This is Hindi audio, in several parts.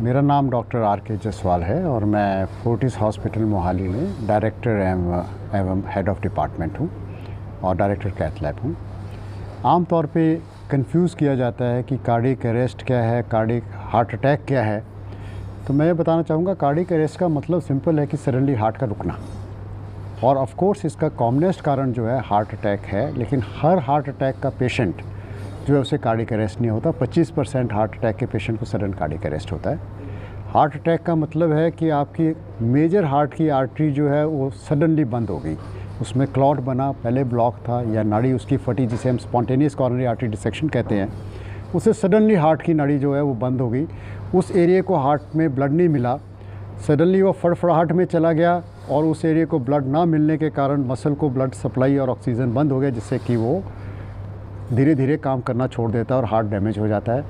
मेरा नाम डॉक्टर आर के जसवाल है और मैं फोर्टिस हॉस्पिटल मोहाली में डायरेक्टर एवं हेड ऑफ़ डिपार्टमेंट हूँ और डायरेक्टर कैथ लैब हूँ। आम तौर पे कंफ्यूज किया जाता है कि कार्डियक अरेस्ट क्या है, कार्डियक हार्ट अटैक क्या है। तो मैं ये बताना चाहूँगा, कार्डियक अरेस्ट का मतलब सिंपल है कि सडनली हार्ट का रुकना, और ऑफ कोर्स इसका कॉमनेस्ट कारण जो है हार्ट अटैक है। लेकिन हर हार्ट अटैक का पेशेंट जो है उसे कार्डियक अरेस्ट नहीं होता। 25% हार्ट अटैक के पेशेंट को सडन कार्डियक अरेस्ट होता है। हार्ट अटैक का मतलब है कि आपकी मेजर हार्ट की आर्टरी जो है वो सडनली बंद हो गई, उसमें क्लॉट बना, पहले ब्लॉक था या नाड़ी उसकी फटी, जिसे हम स्पॉन्टेनियस कॉरोनरी आर्टरी डिसेक्शन कहते हैं। उससे सडनली हार्ट की नाड़ी जो है वो बंद हो गई, उस एरिया को हार्ट में ब्लड नहीं मिला, सडनली वो फड़फड़ाहट में चला गया और उस एरिया को ब्लड ना मिलने के कारण मसल को ब्लड सप्लाई और ऑक्सीजन बंद हो गया, जिससे कि वो धीरे धीरे काम करना छोड़ देता है और हार्ट डैमेज हो जाता है।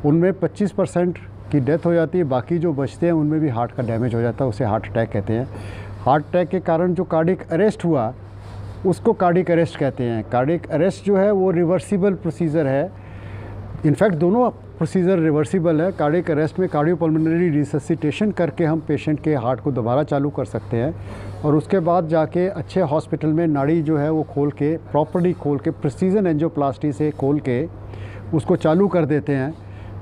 उनमें 25% की डेथ हो जाती है, बाकी जो बचते हैं उनमें भी हार्ट का डैमेज हो जाता है, उसे हार्ट अटैक कहते हैं। हार्ट अटैक के कारण जो कार्डियक अरेस्ट हुआ उसको कार्डियक अरेस्ट कहते हैं। कार्डियक अरेस्ट जो है वो रिवर्सिबल प्रोसीजर है। इनफैक्ट दोनों प्रोसीजर रिवर्सिबल है। कार्डियक अरेस्ट में कार्डियोपल्मोनरी रिससिटेशन करके हम पेशेंट के हार्ट को दोबारा चालू कर सकते हैं और उसके बाद जाके अच्छे हॉस्पिटल में नाड़ी जो है वो खोल के, प्रॉपर्ली खोल के, प्रिसीजन एंजियोप्लास्टी से खोल के उसको चालू कर देते हैं,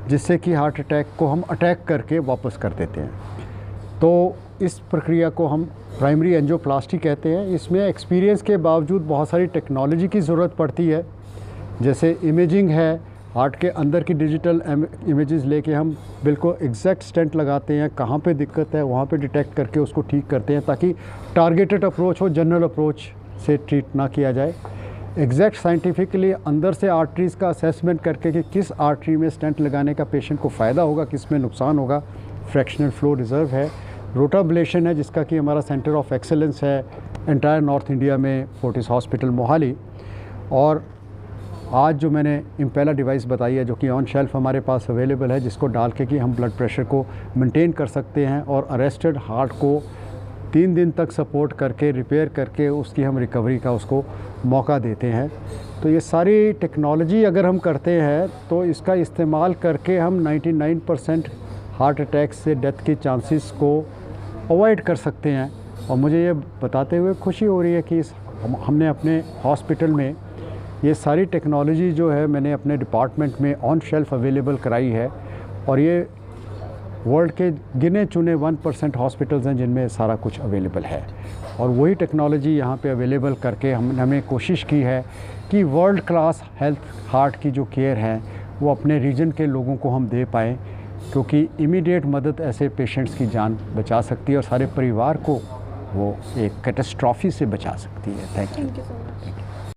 जिससे कि हार्ट अटैक को हम अटैक करके वापस कर देते हैं। तो इस प्रक्रिया को हम प्राइमरी एंजियोप्लास्टी कहते हैं। इसमें एक्सपीरियंस के बावजूद बहुत सारी टेक्नोलॉजी की ज़रूरत पड़ती है, जैसे इमेजिंग है। हार्ट के अंदर की डिजिटल इमेजेस लेके हम बिल्कुल एग्जैक्ट स्टेंट लगाते हैं, कहाँ पे दिक्कत है वहाँ पे डिटेक्ट करके उसको ठीक करते हैं, ताकि टारगेटेड अप्रोच हो, जनरल अप्रोच से ट्रीट ना किया जाए। एग्जैक्ट साइंटिफिकली अंदर से आर्टरीज़ का असेसमेंट करके कि किस आर्टरी में स्टेंट लगाने का पेशेंट को फ़ायदा होगा, किस में नुकसान होगा। फ्रैक्शनल फ्लो रिज़र्व है, रोटाब्लेशन है, जिसका कि हमारा सेंटर ऑफ एक्सेलेंस है एंटायर नॉर्थ इंडिया में, फोर्टिस हॉस्पिटल मोहाली। और आज जो मैंने इम्पेला डिवाइस बताई है, जो कि ऑन शेल्फ हमारे पास अवेलेबल है, जिसको डाल के कि हम ब्लड प्रेशर को मेंटेन कर सकते हैं और अरेस्टेड हार्ट को 3 दिन तक सपोर्ट करके, रिपेयर करके उसकी हम रिकवरी का उसको मौका देते हैं। तो ये सारी टेक्नोलॉजी अगर हम करते हैं तो इसका इस्तेमाल करके हम 99% हार्ट अटैक से डेथ के चांसेस को अवॉइड कर सकते हैं। और मुझे ये बताते हुए खुशी हो रही है कि हमने अपने हॉस्पिटल में ये सारी टेक्नोलॉजी जो है मैंने अपने डिपार्टमेंट में ऑन शेल्फ अवेलेबल कराई है, और ये वर्ल्ड के गिने चुने 1% हॉस्पिटल्स हैं जिनमें सारा कुछ अवेलेबल है। और वही टेक्नोलॉजी यहाँ पे अवेलेबल करके हमने कोशिश की है कि वर्ल्ड क्लास हेल्थ हार्ट की जो केयर है वो अपने रीजन के लोगों को हम दे पाएँ, क्योंकि इमीडिएट मदद ऐसे पेशेंट्स की जान बचा सकती है और सारे परिवार को वो एक कैटास्ट्रॉफी से बचा सकती है। Thank you.